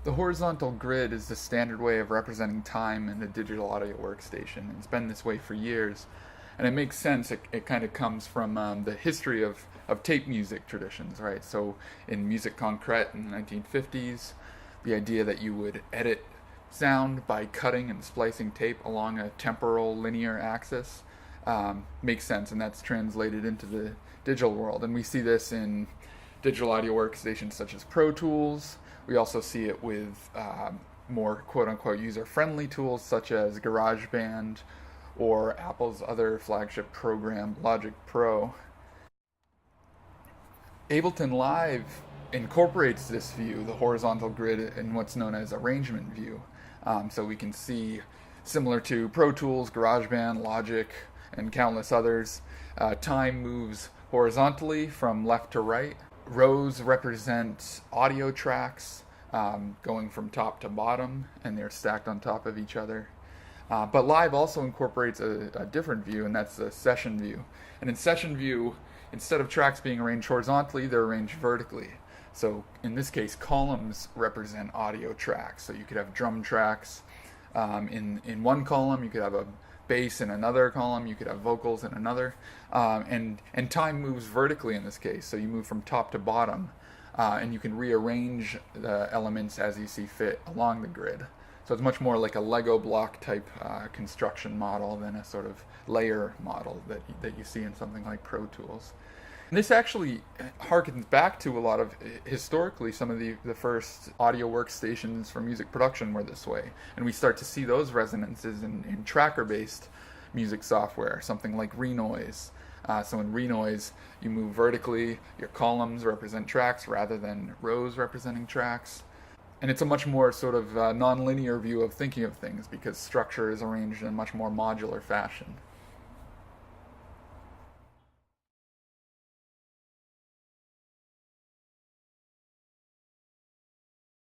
The horizontal grid is the standard way of representing time in a digital audio workstation. It's been this way for years, and it makes sense. It kind of comes from the history of tape music traditions, right? So in musique concrète in the 1950s, the idea that you would edit sound by cutting and splicing tape along a temporal linear axis makes sense, and that's translated into the digital world. And we see this in digital audio workstations such as Pro Tools. We also see it with more quote-unquote user-friendly tools such as GarageBand or Apple's other flagship program, Logic Pro. Ableton Live incorporates this view, the horizontal grid, in what's known as arrangement view. So we can see, similar to Pro Tools, GarageBand, Logic, and countless others, time moves horizontally from left to right. Rows represent audio tracks going from top to bottom, and they're stacked on top of each other. But Live also incorporates a different view, and that's the session view. And in session view, instead of tracks being arranged horizontally, they're arranged vertically. So in this case, columns represent audio tracks. So you could have drum tracks in one column, you could have a bass in another column, you could have vocals in another, and time moves vertically in this case. So you move from top to bottom, and you can rearrange the elements as you see fit along the grid. So it's much more like a Lego block type construction model than a sort of layer model that you see in something like Pro Tools. And this actually harkens back to a lot of, historically, some of the first audio workstations for music production were this way. And we start to see those resonances in tracker-based music software, something like RENOISE. So in RENOISE, you move vertically, your columns represent tracks rather than rows representing tracks. And it's a much more sort of non-linear view of thinking of things because structure is arranged in a much more modular fashion.